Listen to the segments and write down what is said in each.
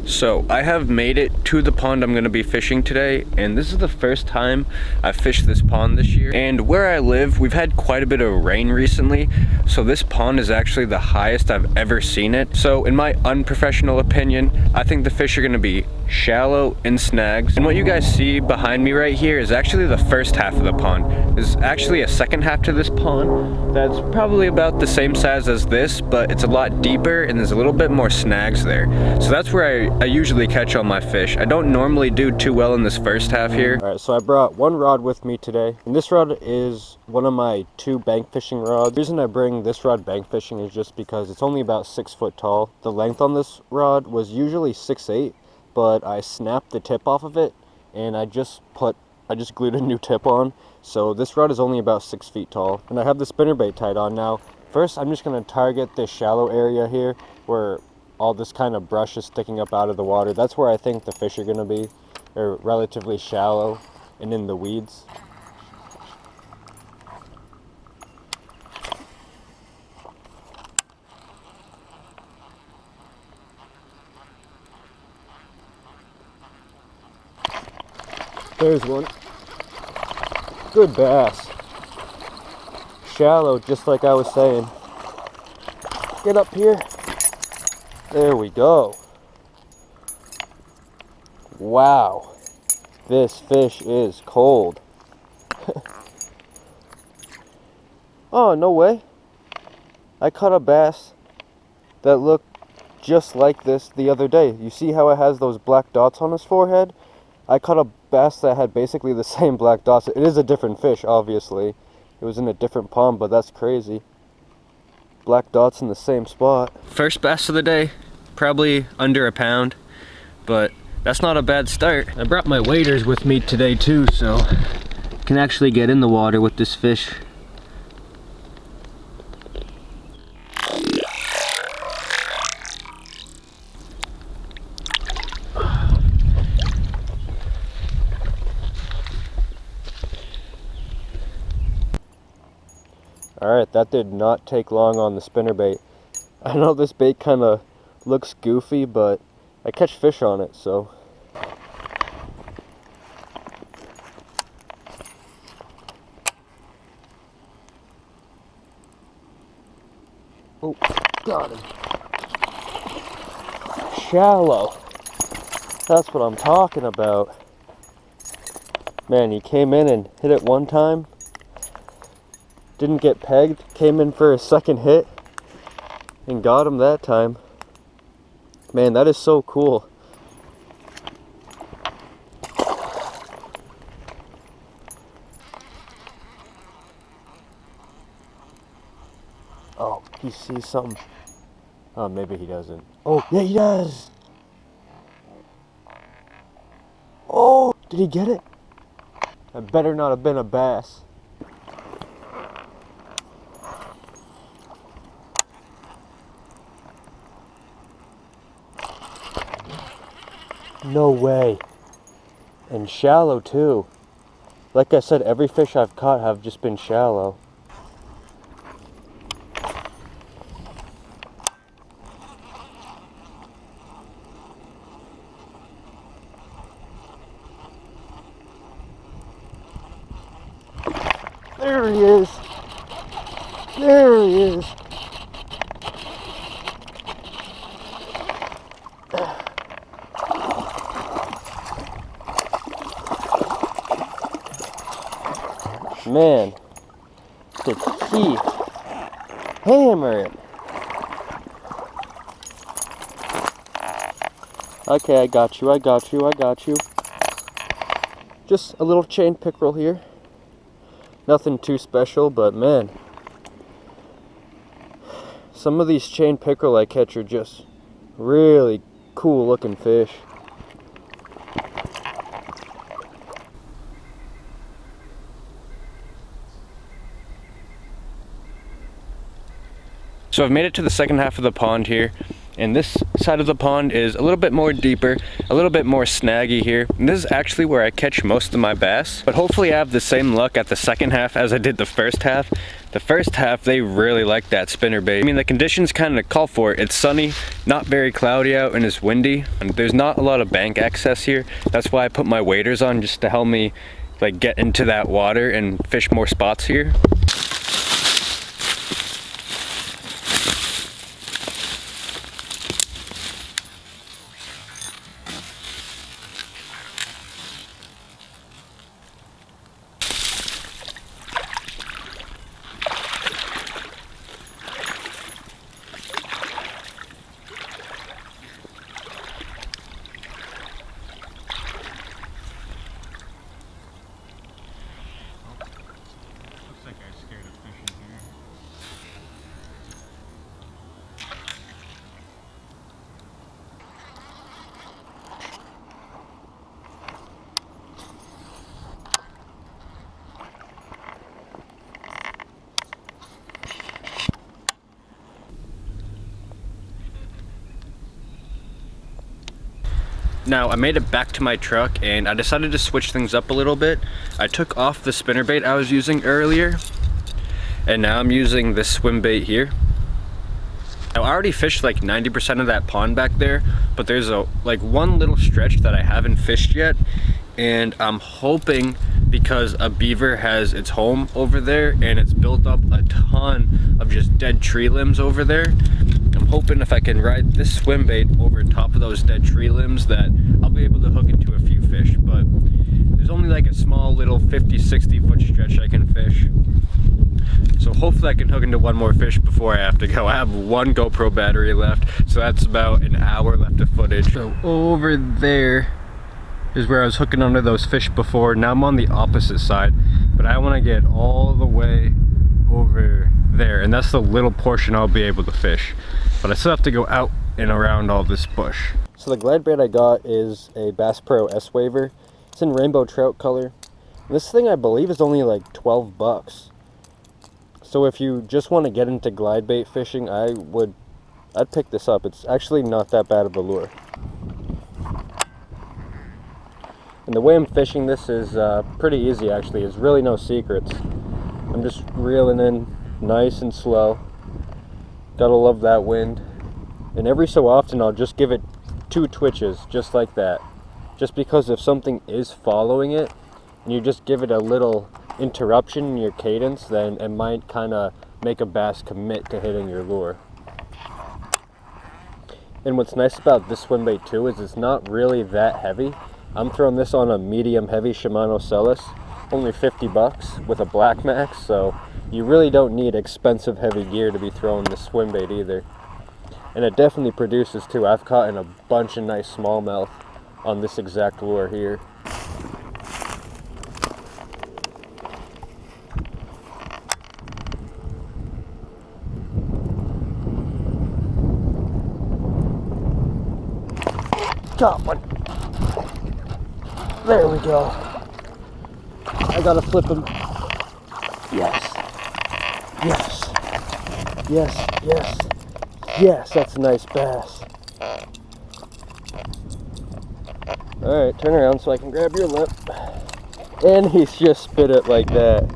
So I have made it to the pond I'm going to be fishing today, and this is the first time I've fished this pond this year. And where I live, we've had quite a bit of rain recently, so this pond is actually the highest I've ever seen it. So in my unprofessional opinion, I think the fish are going to be shallow and snags. And what you guys see behind me right here is actually the first half of the pond. There's actually a second half to this pond that's probably about the same size as this, but it's a lot deeper and there's a little bit more snags there. So that's where I usually catch all my fish. I don't normally do too well in this first half here. All right, so I brought one rod with me today, and this rod is one of my 2 bank fishing rods. The reason I bring this rod bank fishing is just because it's only about 6 foot tall. The length on this rod was usually 6'8", but I snapped the tip off of it, and I just glued a new tip on. So this rod is only about 6 feet tall, and I have the spinnerbait tied on now. First, I'm just going to target this shallow area here where all this kind of brush is sticking up out of the water. That's where I think the fish are going to be. They're relatively shallow and in the weeds. There's one. Good bass. Shallow, just like I was saying. Get up here. There we go. Wow. This fish is cold. Oh, no way. I caught a bass that looked just like this the other day. You see how it has those black dots on his forehead? I caught a bass that had basically the same black dots. It is a different fish, obviously. It was in a different pond, but that's crazy. Black dots in the same spot. First bass of the day, probably under a pound, but that's not a bad start. I brought my waders with me today too, so I can actually get in the water with this fish. Alright, that did not take long on the spinnerbait. I know this bait kind of looks goofy, but I catch fish on it, so. Oh, got him. Shallow. That's what I'm talking about. Man, he came in and hit it one time. Didn't get pegged, came in for a second hit and got him that time. Man, that is so cool. Oh, he sees something. Oh, maybe he doesn't. Oh, yeah, he does. Oh, did he get it? That better not have been a bass. No way. And shallow too. Like I said, every fish I've caught have just been shallow. There he is. There he is. Man, the teeth, hammer it. Okay, I got you. Just a little chain pickerel here. Nothing too special, but man, some of these chain pickerel I catch are just really cool looking fish. So I've made it to the second half of the pond here, and this side of the pond is a little bit more deeper, a little bit more snaggy here. And this is actually where I catch most of my bass, but hopefully I have the same luck at the second half as I did the first half. The first half, they really like that spinnerbait. I mean, the conditions kind of call for it. It's sunny, not very cloudy out, and it's windy. And there's not a lot of bank access here. That's why I put my waders on, just to help me like get into that water and fish more spots here. Now, I made it back to my truck and I decided to switch things up a little bit. I took off the spinnerbait I was using earlier, and now I'm using this swim bait here. Now, I already fished like 90% of that pond back there, but there's like one little stretch that I haven't fished yet, and I'm hoping, because a beaver has its home over there and it's built up a ton of just dead tree limbs over there, I'm hoping if I can ride this swim bait over top of those dead tree limbs that I'll be able to hook into a few fish. But there's only like a small little 50-60 foot stretch I can fish, so hopefully I can hook into one more fish before I have to go. I have one GoPro battery left, so that's about an hour left of footage. So over there is where I was hooking under those fish before. Now I'm on the opposite side, but I want to get all the way over there, and that's the little portion I'll be able to fish, but I still have to go out and around all this bush. So the glide bait I got is a Bass Pro S Waver. It's in rainbow trout color. This thing I believe is only like 12 bucks. So if you just want to get into glide bait fishing, I'd pick this up. It's actually not that bad of a lure. And the way I'm fishing this is pretty easy actually. There's really no secrets. I'm just reeling in nice and slow. Gotta love that wind. And every so often I'll just give it 2 twitches, just like that. Just because if something is following it, and you just give it a little interruption in your cadence, then it might kind of make a bass commit to hitting your lure. And what's nice about this swim bait too is it's not really that heavy. I'm throwing this on a medium heavy Shimano Celis, only 50 bucks with a Black Max, so you really don't need expensive heavy gear to be throwing this swim bait either. And it definitely produces too. I've caught in a bunch of nice smallmouth on this exact lure here. Got one. There we go. I gotta flip him. Yes. Yes. Yes. Yes. Yes, that's a nice bass. Alright, turn around so I can grab your lip. And he's just spit it like that.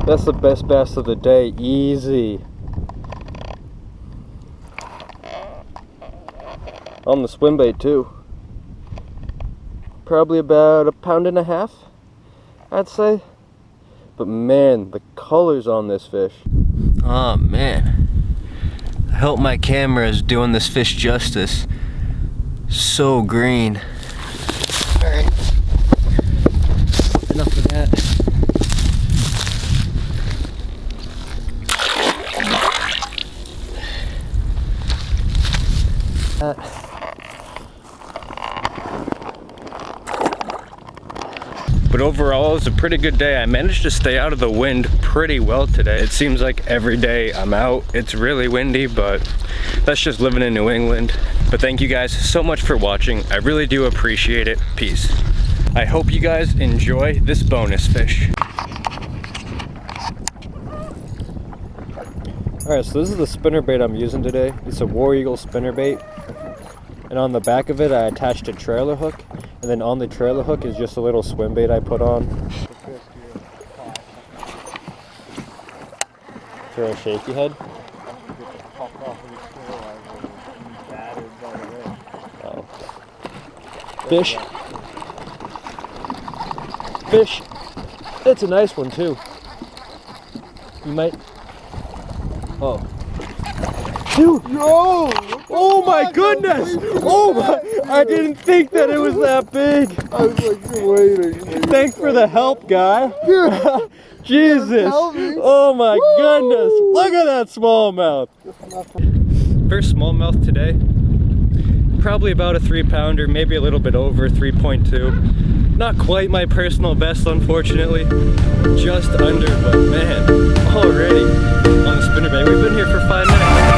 That's the best bass of the day. Easy. On the swim bait too. Probably about 1.5 pounds, I'd say. But man, the colors on this fish. Oh man. I hope my camera is doing this fish justice. So green. Alright. Enough of that. But overall, it was a pretty good day. I managed to stay out of the wind pretty well today. It seems like every day I'm out, it's really windy, but that's just living in New England. But thank you guys so much for watching. I really do appreciate it. Peace. I hope you guys enjoy this bonus fish. Alright, so this is the spinnerbait I'm using today. It's a War Eagle spinnerbait. And on the back of it, I attached a trailer hook. And then on the trailer hook is just a little swim bait I put on. For a shaky head? Oh. Fish. Fish. It's a nice one too. You might. Oh. Dude! Yo! Oh my goodness! Oh my! I didn't think that it was that big. I was like waiting. Thanks for the help, guy. Jesus! Oh my goodness! Look at that smallmouth. First smallmouth today. Probably about a 3-pounder, maybe a little bit over 3.2. Not quite my personal best, unfortunately. Just under, but man, already on the spinnerbait. We've been here for 5 minutes.